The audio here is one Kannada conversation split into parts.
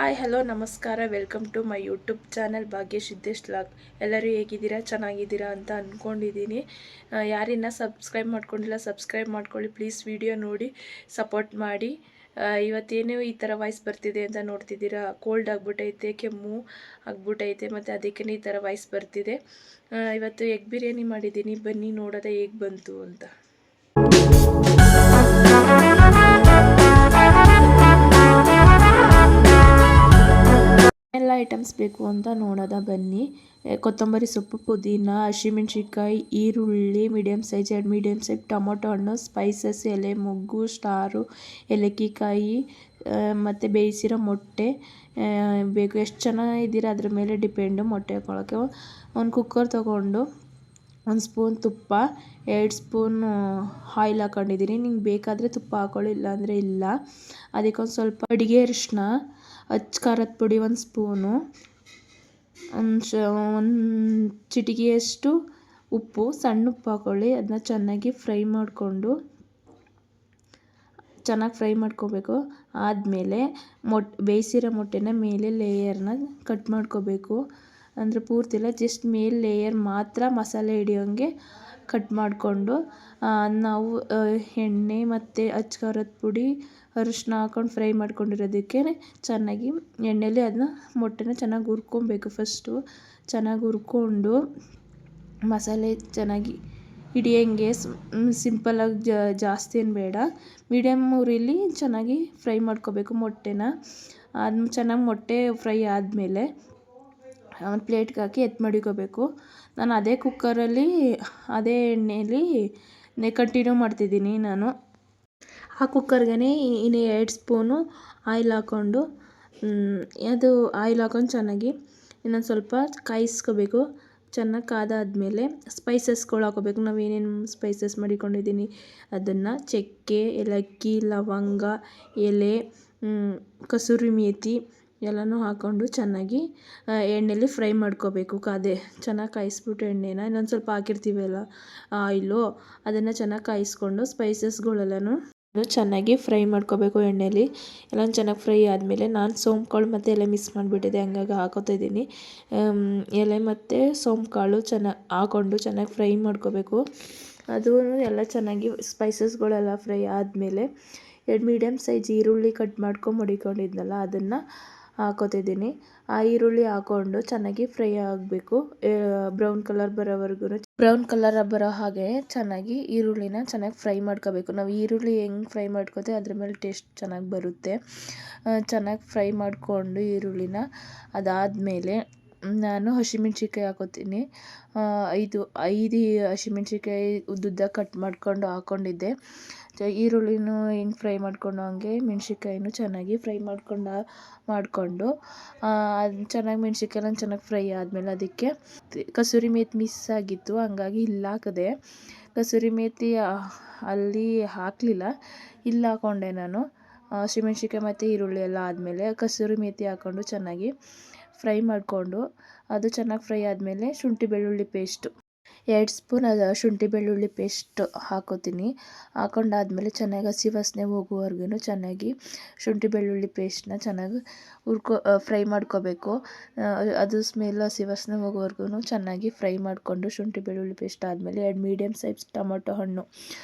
ಹಾಯ್ ಹಲೋ ನಮಸ್ಕಾರ welcome to my YouTube channel Bhagya Siddesh log. ಎಲ್ಲರೂ ಹೇಗಿದ್ದೀರಾ, ಚೆನ್ನಾಗಿದ್ದೀರಾ ಅಂತ ಅಂದ್ಕೊಂಡಿದ್ದೀನಿ. ಯಾರಿನ್ನ ಸಬ್ಸ್ಕ್ರೈಬ್ ಮಾಡ್ಕೊಂಡಿಲ್ಲ ಸಬ್ಸ್ಕ್ರೈಬ್ ಮಾಡ್ಕೊಳ್ಳಿ ಪ್ಲೀಸ್. ವಿಡಿಯೋ ನೋಡಿ ಸಪೋರ್ಟ್ ಮಾಡಿ. ಇವತ್ತೇನು ಈ ಥರ ವಾಯ್ಸ್ ಬರ್ತಿದೆ ಅಂತ ನೋಡ್ತಿದ್ದೀರಾ. ಕೋಲ್ಡ್ ಆಗ್ಬಿಟ್ಟೈತೆ, ಕೆಮ್ಮು ಆಗ್ಬಿಟ್ಟೈತೆ, ಮತ್ತು ಅದಕ್ಕೆ ಈ ಥರ ವಾಯ್ಸ್ ಬರ್ತಿದೆ. ಇವತ್ತು ಎಗ್ ಬಿರಿಯಾನಿ ಮಾಡಿದ್ದೀನಿ, ಬನ್ನಿ ನೋಡೋದ ಹೇಗೆ ಬಂತು ಅಂತ. ಎಲ್ಲ ಐಟಮ್ಸ್ ಬೇಕು ಅಂತ ನೋಡೋದ ಬನ್ನಿ. ಕೊತ್ತಂಬರಿ ಸೊಪ್ಪು, ಪುದೀನ, ಹಸಿಮೆಣ್ಸಿನ್ಕಾಯಿ, ಈರುಳ್ಳಿ medium size 2 medium size, tomato ಹಣ್ಣು, ಸ್ಪೈಸಸ್, ಎಲೆ, ಮೊಗ್ಗು, ಸ್ಟಾರು, ಏಲಕ್ಕಿಕಾಯಿ ಮತ್ತು ಬೇಯಿಸಿರೋ ಮೊಟ್ಟೆ ಬೇಕು. ಎಷ್ಟು ಜನ ಇದ್ದೀರಾ ಅದ್ರ ಮೇಲೆ ಡಿಪೆಂಡು ಮೊಟ್ಟೆ ಹಾಕೊಳ್ಳೋಕ್ಕೆ. ಒಂದು ಕುಕ್ಕರ್ ತೊಗೊಂಡು 1 ಸ್ಪೂನ್ ತುಪ್ಪ, 2 ಸ್ಪೂನ್ ಆಯಿಲ್ ಹಾಕೊಂಡಿದ್ದೀನಿ. ನಿಂಗೆ ಬೇಕಾದರೆ ತುಪ್ಪ ಹಾಕೊಳ್ಳಿ, ಇಲ್ಲಾಂದರೆ ಇಲ್ಲ. ಅದಕ್ಕೊಂದು ಸ್ವಲ್ಪ ಅಡುಗೆ ಅರಿಶಿನ, ಅಚ್ಚ ಖಾರದ ಪುಡಿ 1 ಸ್ಪೂನು, ಒಂದು ಚಿಟಿಕೆಯಷ್ಟು ಉಪ್ಪು, ಸಣ್ಣ ಉಪ್ಪು ಹಾಕ್ಕೊಳ್ಳಿ. ಅದನ್ನ ಚೆನ್ನಾಗಿ ಫ್ರೈ ಮಾಡ್ಕೋಬೇಕು. ಆದಮೇಲೆ ಬೇಯಿಸಿರೋ ಮೊಟ್ಟೆನ ಮೇಲೆ ಲೇಯರ್ನ ಕಟ್ ಮಾಡ್ಕೋಬೇಕು. ಅಂದರೆ ಪೂರ್ತಿ ಇಲ್ಲ, ಜಸ್ಟ್ ಮೇಲೆ ಲೇಯರ್ ಮಾತ್ರ ಮಸಾಲೆ ಹಿಡಿಯೋಂಗೆ ಕಟ್ ಮಾಡಿಕೊಂಡು ನಾವು ಎಣ್ಣೆ ಮತ್ತು ಅಚ್ಚ ಖಾರದ ಪುಡಿ, ಅರಿಶಿನ ಹಾಕೊಂಡು ಫ್ರೈ ಮಾಡ್ಕೊಂಡಿರೋದಕ್ಕೆ ಚೆನ್ನಾಗಿ ಎಣ್ಣೆಲಿ ಅದನ್ನ ಮೊಟ್ಟೆನ ಚೆನ್ನಾಗಿ ಹುರ್ಕೊಬೇಕು. ಫಸ್ಟು ಚೆನ್ನಾಗಿ ಹುರ್ಕೊಂಡು ಮಸಾಲೆ ಚೆನ್ನಾಗಿ ಹಿಡಿಯೋಂಗೆ ಸಿಂಪಲಾಗಿ ಜಾಸ್ತಿ ಏನು ಬೇಡ, ಮೀಡಿಯಮ್ ಉರಿಲಿ ಚೆನ್ನಾಗಿ ಫ್ರೈ ಮಾಡ್ಕೋಬೇಕು ಮೊಟ್ಟೆನ. ಅದು ಚೆನ್ನಾಗಿ ಮೊಟ್ಟೆ ಫ್ರೈ ಆದಮೇಲೆ ಒಂದು ಪ್ಲೇಟ್ಗೆ ಹಾಕಿ ಮಡಿಕೋಬೇಕು. ನಾನು ಅದೇ ಕುಕ್ಕರಲ್ಲಿ ಅದೇ ಎಣ್ಣೆಯಲ್ಲಿ ಕಂಟಿನ್ಯೂ ಮಾಡ್ತಿದ್ದೀನಿ. ನಾನು ಆ ಕುಕ್ಕರ್ಗೆ ಇನ್ನೂ 2 ಸ್ಪೂನು ಆಯಿಲ್ ಹಾಕ್ಕೊಂಡು ಚೆನ್ನಾಗಿ ಇನ್ನೊಂದು ಸ್ವಲ್ಪ ಕಾಯಿಸ್ಕೋಬೇಕು. ಚೆನ್ನಾಗಿ ಕಾದಾದಮೇಲೆ ಸ್ಪೈಸಸ್ಗಳು ಹಾಕೋಬೇಕು. ನಾವು ಏನೇನು ಸ್ಪೈಸಸ್ ಮಾಡಿಕೊಂಡಿದ್ದೀನಿ ಅದನ್ನು ಚಕ್ಕೆ, ಏಲಕ್ಕಿ, ಲವಂಗ, ಎಲೆ, ಕಸೂರಿ ಮೇಥಿ ಎಲ್ಲನೂ ಹಾಕ್ಕೊಂಡು ಚೆನ್ನಾಗಿ ಎಣ್ಣೆಲಿ ಫ್ರೈ ಮಾಡ್ಕೋಬೇಕು. ಚೆನ್ನಾಗಿ ಕಾಯಿಸ್ಬಿಟ್ಟು ಎಣ್ಣೆನ ಇನ್ನೊಂದು ಸ್ವಲ್ಪ ಹಾಕಿರ್ತೀವಲ್ಲ ಆಯಿಲು, ಅದನ್ನು ಚೆನ್ನಾಗಿ ಕಾಯಿಸ್ಕೊಂಡು ಸ್ಪೈಸಸ್ಗಳೆಲ್ಲನೂ ಚೆನ್ನಾಗಿ ಫ್ರೈ ಮಾಡ್ಕೋಬೇಕು ಎಣ್ಣೆಲಿ. ಎಲ್ಲ ಚೆನ್ನಾಗಿ ಫ್ರೈ ಆದಮೇಲೆ ನಾನು ಸೋಂಪುಕಾಳು ಮತ್ತು ಎಲೆ ಮಿಕ್ಸ್ ಮಾಡಿಬಿಟ್ಟಿದ್ದೆ, ಹಂಗಾಗಿ ಹಾಕೋತಾ ಇದ್ದೀನಿ. ಎಲೆ ಮತ್ತು ಸೋಂಪುಕಾಳು ಹಾಕ್ಕೊಂಡು ಚೆನ್ನಾಗಿ ಫ್ರೈ ಮಾಡ್ಕೋಬೇಕು. ಅದು ಎಲ್ಲ ಚೆನ್ನಾಗಿ ಸ್ಪೈಸಸ್ಗಳೆಲ್ಲ ಫ್ರೈ ಆದಮೇಲೆ 2 ಮೀಡಿಯಮ್ ಸೈಜ್ ಈರುಳ್ಳಿ ಕಟ್ ಮಡಿಕೊಂಡಿದ್ನಲ್ಲ ಅದನ್ನು ಹಾಕೋತಿದ್ದೀನಿ. ಆ ಈರುಳ್ಳಿ ಹಾಕ್ಕೊಂಡು ಚೆನ್ನಾಗಿ ಫ್ರೈ ಆಗಬೇಕು. ಬ್ರೌನ್ ಕಲರ್ ಬರೋ ಹಾಗೆ ಚೆನ್ನಾಗಿ ಈರುಳ್ಳಿನ ಚೆನ್ನಾಗಿ ಫ್ರೈ ಮಾಡ್ಕೋಬೇಕು. ನಾವು ಈರುಳ್ಳಿ ಹೆಂಗೆ ಫ್ರೈ ಮಾಡ್ಕೋತೀವಿ ಅದ್ರ ಮೇಲೆ ಟೇಸ್ಟ್ ಚೆನ್ನಾಗಿ ಬರುತ್ತೆ. ಚೆನ್ನಾಗಿ ಫ್ರೈ ಮಾಡಿಕೊಂಡು ಈರುಳ್ಳಿನ, ಅದಾದಮೇಲೆ ನಾನು ಹಸಿಮೆಣ್ಸಿನ್ಕಾಯಿ ಹಾಕೋತೀನಿ. 5 ಹಸಿಮೆಣ್ಸಿನ್ಕಾಯಿ ಉದ್ದುದ್ದ ಕಟ್ ಮಾಡ್ಕೊಂಡು ಹಾಕ್ಕೊಂಡಿದ್ದೆ. ಈರುಳ್ಳಿನೂ ಹೆಂಗೆ ಫ್ರೈ ಮಾಡ್ಕೊಂಡು ಹಂಗೆ ಮೆಣ್ಸಿನ್ಕಾಯಿನೂ ಚೆನ್ನಾಗಿ ಫ್ರೈ ಮಾಡಿಕೊಂಡು ಅದು ಚೆನ್ನಾಗಿ ಮೆಣ್ಸಿನ್ಕಾಯಿ ಚೆನ್ನಾಗಿ ಫ್ರೈ ಆದಮೇಲೆ ಅದಕ್ಕೆ ಕಸೂರಿ ಮೇಥಿ ಮಿಸ್ ಆಗಿತ್ತು, ಹಂಗಾಗಿ ಇಲ್ಲಿ ಹಾಕಿದೆ. ಕಸೂರಿ ಮೇಥಿ ಅಲ್ಲಿ ಹಾಕಲಿಲ್ಲ, ಇಲ್ಲಿ ಹಾಕ್ಕೊಂಡೆ ನಾನು. ಹಸಿಮೆಣ್ಸಿನ್ಕಾಯಿ ಮತ್ತು ಈರುಳ್ಳಿ ಎಲ್ಲ ಆದಮೇಲೆ ಕಸೂರಿ ಮೇಥಿ ಹಾಕ್ಕೊಂಡು ಚೆನ್ನಾಗಿ ಫ್ರೈ ಮಾಡಿಕೊಂಡು, ಅದು ಚೆನ್ನಾಗಿ ಫ್ರೈ ಆದಮೇಲೆ ಶುಂಠಿ ಬೆಳ್ಳುಳ್ಳಿ ಪೇಸ್ಟು 2 ಸ್ಪೂನ್ ಶುಂಠಿ ಬೆಳ್ಳುಳ್ಳಿ ಪೇಸ್ಟ್ ಹಾಕೋತೀನಿ. ಹಾಕೊಂಡಾದ್ಮೇಲೆ ಚೆನ್ನಾಗಿ ಹಸಿ ವಾಸನೆ ಹೋಗುವವರೆಗೂ ಚೆನ್ನಾಗಿ ಶುಂಠಿ ಬೆಳ್ಳುಳ್ಳಿ ಪೇಸ್ಟನ್ನ ಚೆನ್ನಾಗಿ ಫ್ರೈ ಮಾಡ್ಕೋಬೇಕು. ಅದು ಸ್ಮೆಲ್ ಹಸಿ ವಾಸನೆ ಹೋಗೋವರೆಗೂ ಚೆನ್ನಾಗಿ ಫ್ರೈ ಮಾಡಿಕೊಂಡು ಶುಂಠಿ ಬೆಳ್ಳುಳ್ಳಿ ಪೇಸ್ಟ್ ಆದಮೇಲೆ 2 ಮೀಡಿಯಮ್ ಸೈಜ್ ಟೊಮೊಟೊ ಹಣ್ಣು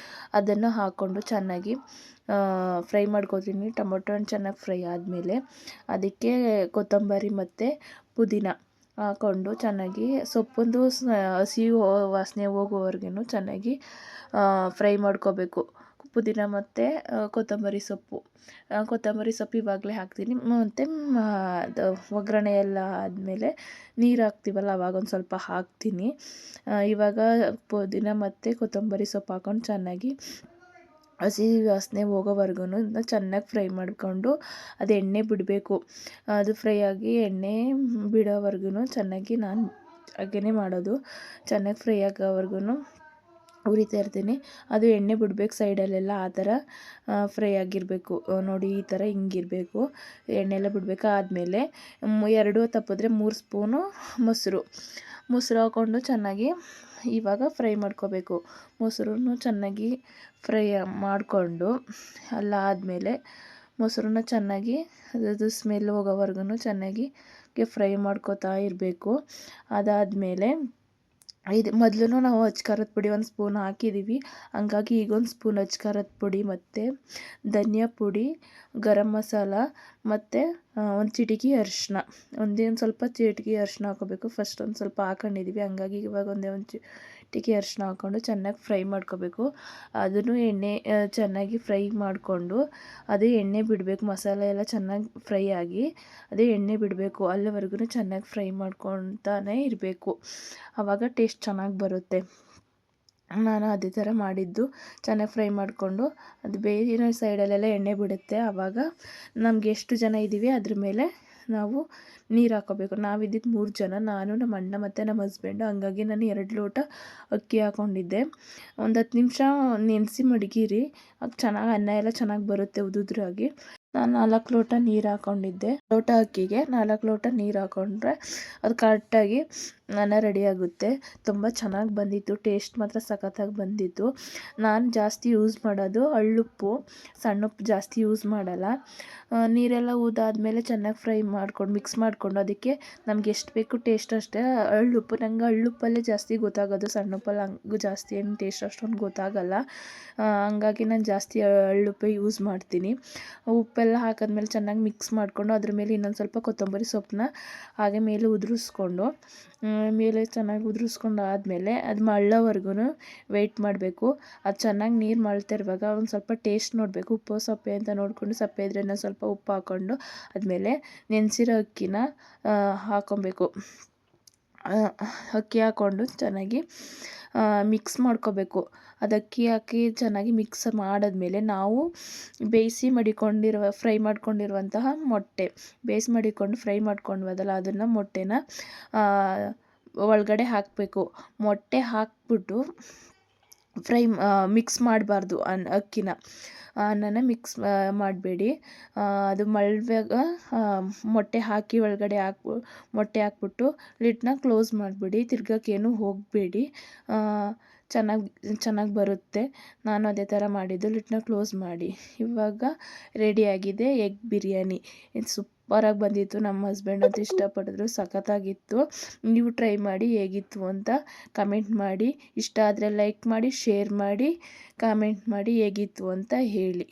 ಅದನ್ನು ಹಾಕ್ಕೊಂಡು ಚೆನ್ನಾಗಿ ಫ್ರೈ ಮಾಡ್ಕೋತೀನಿ. ಟೊಮೊಟೊ ಹಣ್ಣು ಚೆನ್ನಾಗಿ ಫ್ರೈ ಆದಮೇಲೆ ಅದಕ್ಕೆ ಕೊತ್ತಂಬರಿ ಮತ್ತು ಪುದೀನ ಹಾಕ್ಕೊಂಡು ಚೆನ್ನಾಗಿ ಸೊಪ್ಪೊಂದು ಹಸಿ ವಾಸನೆ ಹೋಗೋವರೆಗೂ ಚೆನ್ನಾಗಿ ಫ್ರೈ ಮಾಡ್ಕೋಬೇಕು. ಪುದೀನ ಮತ್ತು ಕೊತ್ತಂಬರಿ ಸೊಪ್ಪು ಇವಾಗಲೇ ಹಾಕ್ತೀನಿ. ಮತ್ತು ಅದು ಒಗ್ಗರಣೆ ಎಲ್ಲ ಆದಮೇಲೆ ನೀರು ಹಾಕ್ತೀವಲ್ಲ ಆವಾಗೊಂದು ಸ್ವಲ್ಪ ಹಾಕ್ತೀನಿ. ಇವಾಗ ಪುದೀನ ಮತ್ತು ಕೊತ್ತಂಬರಿ ಸೊಪ್ಪು ಹಾಕ್ಕೊಂಡು ಚೆನ್ನಾಗಿ ಹಸಿ ವಾಸನೆ ಹೋಗೋವರೆಗೂ ಚೆನ್ನಾಗಿ ಫ್ರೈ ಮಾಡಿಕೊಂಡು ಅದು ಎಣ್ಣೆ ಬಿಡಬೇಕು. ಅದು ಫ್ರೈ ಆಗಿ ಎಣ್ಣೆ ಬಿಡೋವರೆಗೂ ಚೆನ್ನಾಗಿ ನಾನು ಹಾಗೇ ಮಾಡೋದು. ಚೆನ್ನಾಗಿ ಫ್ರೈ ಆಗೋವರೆಗೂ ಉರಿತಾ ಇರ್ತೀನಿ. ಅದು ಎಣ್ಣೆ ಬಿಡಬೇಕು ಸೈಡಲ್ಲೆಲ್ಲ, ಆ ಥರ ಫ್ರೈ ಆಗಿರಬೇಕು ನೋಡಿ. ಈ ಥರ ಹಿಂಗಿರಬೇಕು, ಎಣ್ಣೆ ಎಲ್ಲ ಬಿಡಬೇಕು. ಆದಮೇಲೆ 2 ತಪ್ಪಿದ್ರೆ 3 ಸ್ಪೂನು ಮೊಸರು ಹಾಕ್ಕೊಂಡು ಚೆನ್ನಾಗಿ ಇವಾಗ ಫ್ರೈ ಮಾಡ್ಕೋಬೇಕು. ಮೊಸರನ್ನು ಚೆನ್ನಾಗಿ ಫ್ರೈ ಮಾಡಿಕೊಂಡು ಎಲ್ಲ ಆದಮೇಲೆ ಮೊಸರನ್ನ ಚೆನ್ನಾಗಿ ಅದ್ರದ್ದು ಸ್ಮೆಲ್ ಹೋಗೋವರೆಗೂ ಚೆನ್ನಾಗಿ ಫ್ರೈ ಮಾಡ್ಕೋತಾ ಇರಬೇಕು. ಅದಾದಮೇಲೆ ಮೊದಲು ನಾವು ಅಚ್ಕಾರದ ಪುಡಿ 1 ಸ್ಪೂನ್ ಹಾಕಿದ್ದೀವಿ, ಹಂಗಾಗಿ ಈಗ 1 ಸ್ಪೂನ್ ಅಚ್ಕಾರದ ಪುಡಿ ಮತ್ತು ಧನಿಯಾ ಪುಡಿ, ಗರಂ ಮಸಾಲ ಮತ್ತು ಒಂದು ಚಿಟಿಕೆ ಅರಿಶಿನ, ಒಂದೇ ಒಂದು ಸ್ವಲ್ಪ ಚಿಟಿಕೆ ಅರಿಶಿನ ಹಾಕೋಬೇಕು. ಫಸ್ಟ್ ಒಂದು ಸ್ವಲ್ಪ ಹಾಕೊಂಡಿದ್ದೀವಿ, ಹಂಗಾಗಿ ಇವಾಗ ಒಂದೇ ಒಂದು ಚಿಟಿಕೆ ಅರಿಶಿನ ಹಾಕ್ಕೊಂಡು ಚೆನ್ನಾಗಿ ಫ್ರೈ ಮಾಡ್ಕೋಬೇಕು. ಅದನ್ನು ಎಣ್ಣೆ ಚೆನ್ನಾಗಿ ಫ್ರೈ ಮಾಡಿಕೊಂಡು ಅದೇ ಎಣ್ಣೆ ಬಿಡಬೇಕು. ಮಸಾಲೆ ಎಲ್ಲ ಚೆನ್ನಾಗಿ ಫ್ರೈ ಆಗಿ ಅದೇ ಎಣ್ಣೆ ಬಿಡಬೇಕು. ಅಲ್ಲಿವರೆಗೂ ಚೆನ್ನಾಗಿ ಫ್ರೈ ಮಾಡ್ಕೊತಾನೆ ಇರಬೇಕು, ಆವಾಗ ಟೇಸ್ಟ್ ಚೆನ್ನಾಗಿ ಬರುತ್ತೆ. ನಾನು ಅದೇ ಥರ ಮಾಡಿದ್ದು. ಚೆನ್ನಾಗಿ ಫ್ರೈ ಮಾಡಿಕೊಂಡು ಅದು ಬೇಯಿರೋ ಸೈಡಲ್ಲೆಲ್ಲ ಎಣ್ಣೆ ಬಿಡುತ್ತೆ. ಆವಾಗ ನಮ್ಗೆ ಎಷ್ಟು ಜನ ಇದ್ದೀವಿ ಅದ್ರ ಮೇಲೆ ನಾವು ನೀರು ಹಾಕ್ಕೋಬೇಕು. ನಾವಿದ್ದಿದ್ದು 3 ಜನ, ನಾನು, ನಮ್ಮ ಅಣ್ಣ ಮತ್ತು ನಮ್ಮ ಹಸ್ಬೆಂಡು. ಹಂಗಾಗಿ ನಾನು 2 ಲೋಟ ಅಕ್ಕಿ ಹಾಕ್ಕೊಂಡಿದ್ದೆ. ಒಂದು 10 ನಿಮಿಷ ನೆನೆಸಿ ಮಡಗಿರಿ, ಆಗ ಚೆನ್ನಾಗಿ ಅನ್ನ ಎಲ್ಲ ಚೆನ್ನಾಗಿ ಬರುತ್ತೆ ಉದುದ್ರಾಗಿ. ನಾನು 4 ಲೋಟ ನೀರು ಹಾಕ್ಕೊಂಡಿದ್ದೆ. ಲೋಟ ಅಕ್ಕಿಗೆ 4 ಲೋಟ ನೀರು ಹಾಕ್ಕೊಂಡ್ರೆ ಅದು ಕರೆಕ್ಟಾಗಿ ಅನ್ನ ರೆಡಿ ಆಗುತ್ತೆ. ತುಂಬ ಚೆನ್ನಾಗಿ ಬಂದಿತ್ತು, ಟೇಸ್ಟ್ ಮಾತ್ರ ಸಖತ್ತಾಗಿ ಬಂದಿತ್ತು. ನಾನು ಜಾಸ್ತಿ ಯೂಸ್ ಮಾಡೋದು ಹಳ್ಳುಪ್ಪು, ಸಣ್ಣುಪ್ಪು ಜಾಸ್ತಿ ಯೂಸ್ ಮಾಡಲ್ಲ. ನೀರೆಲ್ಲ ಉದಾದ್ಮೇಲೆ ಚೆನ್ನಾಗಿ ಫ್ರೈ ಮಾಡ್ಕೊಂಡು ಮಿಕ್ಸ್ ಮಾಡಿಕೊಂಡು ಅದಕ್ಕೆ ನಮ್ಗೆ ಎಷ್ಟು ಬೇಕು ಟೇಸ್ಟ್ ಅಷ್ಟೇ ಹಳ್ಳುಪ್ಪು. ನಂಗೆ ಹಳ್ಳುಪ್ಪಲ್ಲೇ ಜಾಸ್ತಿ ಗೊತ್ತಾಗೋದು, ಸಣ್ಣುಪ್ಪಲ್ಲಿ ಹಂಗೂ ಜಾಸ್ತಿ ಏನು ಟೇಸ್ಟ್ ಅಷ್ಟೊಂದು ಗೊತ್ತಾಗಲ್ಲ. ಹಂಗಾಗಿ ನಾನು ಜಾಸ್ತಿ ಹಳ್ಳುಪ್ಪೇ ಯೂಸ್ ಮಾಡ್ತೀನಿ. ಉಪ್ಪೆಲ್ಲ ಹಾಕಿದ್ಮೇಲೆ ಚೆನ್ನಾಗಿ ಮಿಕ್ಸ್ ಮಾಡಿಕೊಂಡು ಅದ್ರ ಮೇಲೆ ಇನ್ನೊಂದು ಸ್ವಲ್ಪ ಕೊತ್ತಂಬರಿ ಸೊಪ್ಪನ್ನ ಹಾಗೆ ಮೇಲೆ ಉದುರಿಸ್ಕೊಂಡು ಮೇಲೆ ಚೆನ್ನಾಗಿ ಉದುರಿಸ್ಕೊಂಡು ಆದಮೇಲೆ ಅದು ಮಳ್ಳೋವರೆಗೂ ವೆಯ್ಟ್ ಮಾಡಬೇಕು. ಅದು ಚೆನ್ನಾಗಿ ನೀರು ಮಳ್ತಾ ಇರುವಾಗ ಒಂದು ಸ್ವಲ್ಪ ಟೇಸ್ಟ್ ನೋಡಬೇಕು, ಉಪ್ಪು ಸಪ್ಪೆ ಅಂತ ನೋಡಿಕೊಂಡು, ಸಪ್ಪೆ ಇದ್ದರೆ ಇನ್ನೂ ಸ್ವಲ್ಪ ಉಪ್ಪು ಹಾಕ್ಕೊಂಡು ಆದಮೇಲೆ ನೆನೆಸಿರೋ ಅಕ್ಕಿನ ಹಾಕ್ಕೊಬೇಕು. ಅಕ್ಕಿ ಹಾಕ್ಕೊಂಡು ಚೆನ್ನಾಗಿ ಮಿಕ್ಸ್ ಮಾಡ್ಕೋಬೇಕು. ಅದು ಅಕ್ಕಿ ಹಾಕಿ ಚೆನ್ನಾಗಿ ಮಿಕ್ಸ್ ಮಾಡಿದ್ಮೇಲೆ ನಾವು ಫ್ರೈ ಮಾಡ್ಕೊಂಡಿರುವಂತಹ ಮೊಟ್ಟೆ, ಬೇಯಿಸಿ ಮಡಿಕೊಂಡು ಫ್ರೈ ಮಾಡ್ಕೊಂಡ್ವದಲ್ಲ ಅದನ್ನು ಮೊಟ್ಟೆನ ಒಳಗಡೆ ಹಾಕಬೇಕು. ಮೊಟ್ಟೆ ಹಾಕ್ಬಿಟ್ಟು ಮಿಕ್ಸ್ ಮಾಡಬಾರ್ದು ಅಕ್ಕಿನ, ಅನ್ನನ ಮಿಕ್ಸ್ ಮಾಡಬೇಡಿ. ಅದು ಮಳ್ಳುವಾಗ ಮೊಟ್ಟೆ ಹಾಕಿ ಒಳಗಡೆ ಮೊಟ್ಟೆ ಹಾಕ್ಬಿಟ್ಟು ಲಿಡ್ನ ಕ್ಲೋಸ್ ಮಾಡಿಬಿಡಿ, ತಿರ್ಗೋಕ್ಕೇನು ಹೋಗಬೇಡಿ. ಚೆನ್ನಾಗಿ ಬರುತ್ತೆ. ನಾನು ಅದೇ ಥರ ಮಾಡಿದ್ದು, ಲಿಡ್ನ ಕ್ಲೋಸ್ ಮಾಡಿ. ಇವಾಗ ರೆಡಿಯಾಗಿದೆ ಎಗ್ ಬಿರಿಯಾನಿ. ಇದು ಸೂಪರಾಗಿ ಬಂದಿತ್ತು, ನಮ್ಮ ಹಸ್ಬೆಂಡ್ ಅಂತೂ ಇಷ್ಟಪಟ್ಟಿದ್ರು, ಸಖತ್ತಾಗಿತ್ತು. ನೀವು ಟ್ರೈ ಮಾಡಿ ಹೇಗಿತ್ತು ಅಂತ ಕಮೆಂಟ್ ಮಾಡಿ. ಇಷ್ಟ ಆದರೆ ಲೈಕ್ ಮಾಡಿ, ಶೇರ್ ಮಾಡಿ, ಕಾಮೆಂಟ್ ಮಾಡಿ ಹೇಗಿತ್ತು ಅಂತ ಹೇಳಿ.